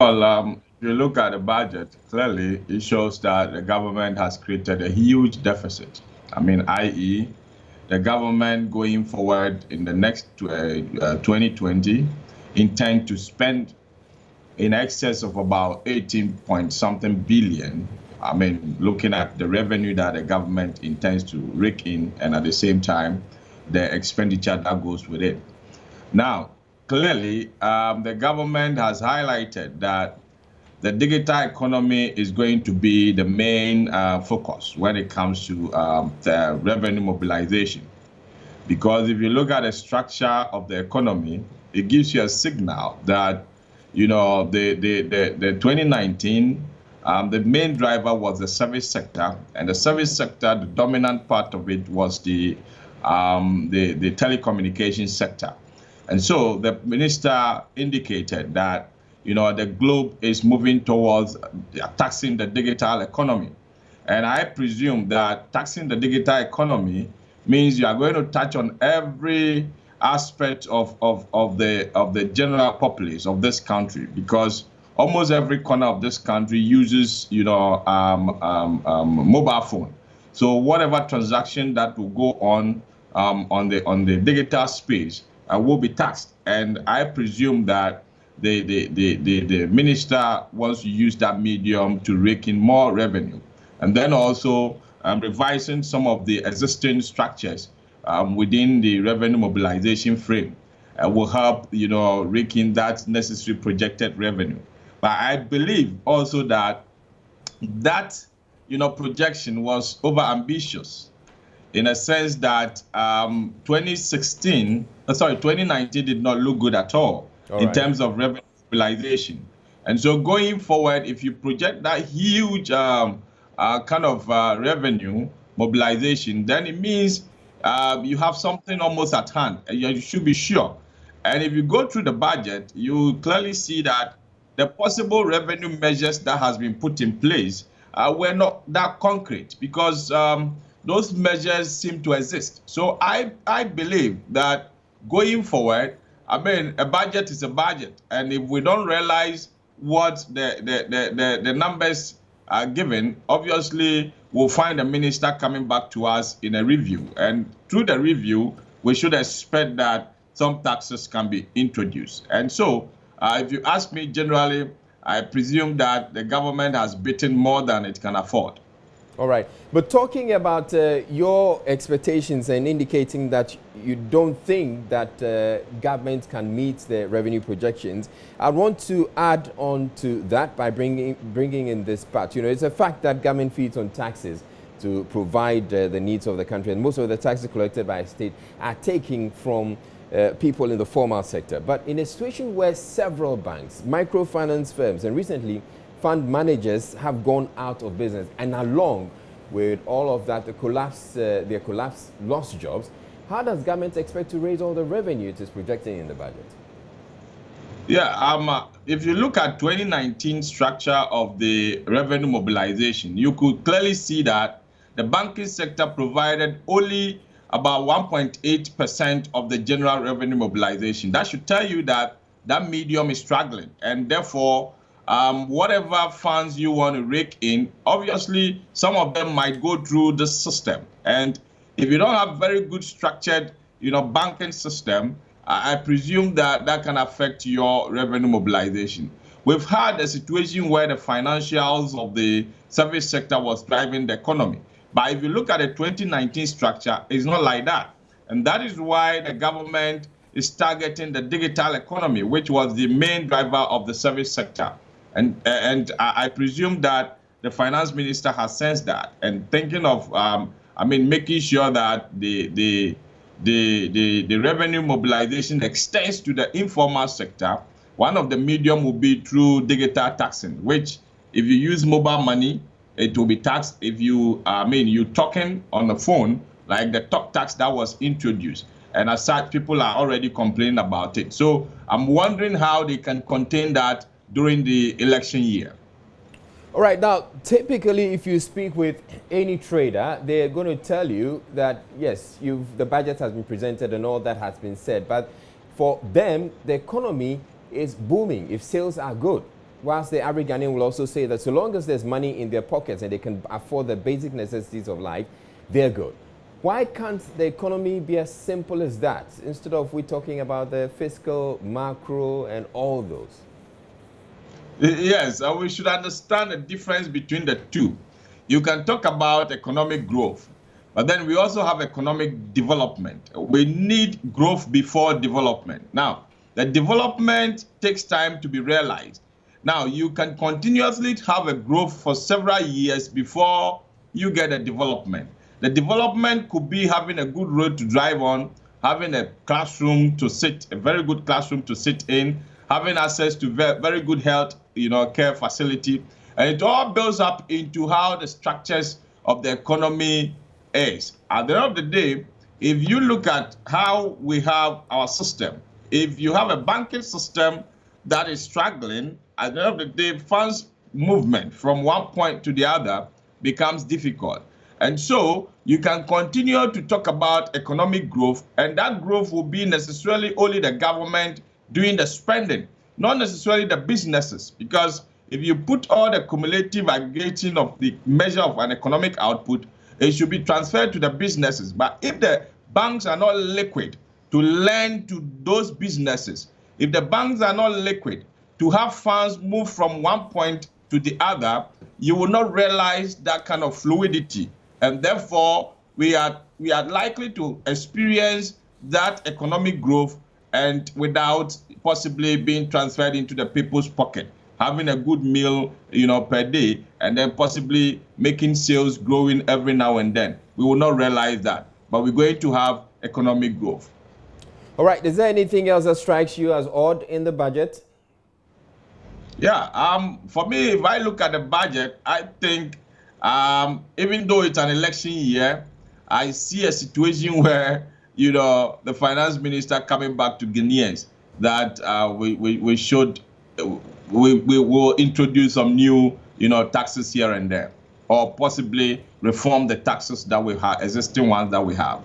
Well, if you look at the budget, clearly it shows that the government has created a huge deficit. I mean, i.e., the government going forward in the next 2020 intend to spend in excess of about 18 point something billion. I mean, looking at the revenue that the government intends to rake in, and at the same time, the expenditure that goes with it. Now, clearly, the government has highlighted that the digital economy is going to be the main focus when it comes to the revenue mobilization. Because if you look at the structure of the economy, it gives you a signal that, the 2019, the main driver was the service sector, and the service sector, the dominant part of it was the telecommunications sector. And so the minister indicated that, the globe is moving towards taxing the digital economy. And I presume that taxing the digital economy means you are going to touch on every aspect of the general populace of this country, because almost every corner of this country uses, mobile phone. So whatever transaction that will go on the digital space will be taxed. And I presume that the minister wants to use that medium to rake in more revenue, and then also revising some of the existing structures within the revenue mobilization frame will help, rake in that necessary projected revenue. But I believe also that projection was over ambitious, in a sense that 2019 did not look good at all in terms of revenue mobilization. And so going forward, if you project that huge kind of revenue mobilization, then it means you have something almost at hand. You should be sure. And if you go through the budget, you clearly see that the possible revenue measures that has been put in place were not that concrete, because those measures seem to exist. So I believe that going forward, I mean, a budget is a budget. And if we don't realize what the numbers are given, obviously we'll find the minister coming back to us in a review. And through the review, we should expect that some taxes can be introduced. And so if you ask me generally, I presume that the government has bitten more than it can afford. All right. But talking about your expectations and indicating that you don't think that government can meet the revenue projections, I want to add on to that by bringing in this part. It's a fact that government feeds on taxes to provide the needs of the country, and most of the taxes collected by a state are taken from people in the formal sector. But in a situation where several banks, microfinance firms, and recently fund managers have gone out of business, and along with all of that, their collapse lost jobs, how does government expect to raise all the revenue it is projecting in the budget? Yeah, if you look at 2019 structure of the revenue mobilization, you could clearly see that the banking sector provided only about 1.8% of the general revenue mobilization. That should tell you that that medium is struggling, and therefore whatever funds you want to rake in, obviously some of them might go through the system. And if you don't have very good structured, banking system, I presume that can affect your revenue mobilization. We've had a situation where the financials of the service sector was driving the economy. But if you look at the 2019 structure, it's not like that. And that is why the government is targeting the digital economy, which was the main driver of the service sector. And I presume that the finance minister has sensed that and thinking of, making sure that the revenue mobilization extends to the informal sector. One of the medium will be through digital taxing, which if you use mobile money, it will be taxed. If you talking on the phone, like the talk tax that was introduced. And as such, people are already complaining about it. So I'm wondering how they can contain that during the election year. All right. Now, typically, if you speak with any trader, they're going to tell you that, yes, the budget has been presented and all that has been said. But for them, the economy is booming if sales are good. whilst the average Ghanaian will also say that so long as there's money in their pockets and they can afford the basic necessities of life, they're good. Why can't the economy be as simple as that, instead of we talking about the fiscal, macro, and all those? Yes, we should understand the difference between the two. You can talk about economic growth, but then we also have economic development. We need growth before development. Now, the development takes time to be realized. Now, you can continuously have a growth for several years before you get a development. The development could be having a good road to drive on, having a classroom to sit, a very good classroom to sit in, having access to very good health, care facility. And it all builds up into how the structures of the economy is. At the end of the day, if you look at how we have our system, if you have a banking system that is struggling, at the end of the day, funds movement from one point to the other becomes difficult. And so you can continue to talk about economic growth, and that growth will be necessarily only the government doing the spending, not necessarily the businesses. Because if you put all the cumulative aggregating of the measure of an economic output, it should be transferred to the businesses. But if the banks are not liquid to lend to those businesses, if the banks are not liquid to have funds move from one point to the other, you will not realize that kind of fluidity. And therefore, we are likely to experience that economic growth and without possibly being transferred into the people's pocket, having a good meal, per day, and then possibly making sales growing every now and then. We will not realize that, but we're going to have economic growth. All right. Is there anything else that strikes you as odd in the budget? Yeah. For me, if I look at the budget, I think even though it's an election year, I see a situation where, the finance minister coming back to Guineans that we will introduce some new, taxes here and there, or possibly reform the taxes that we have, existing ones that we have.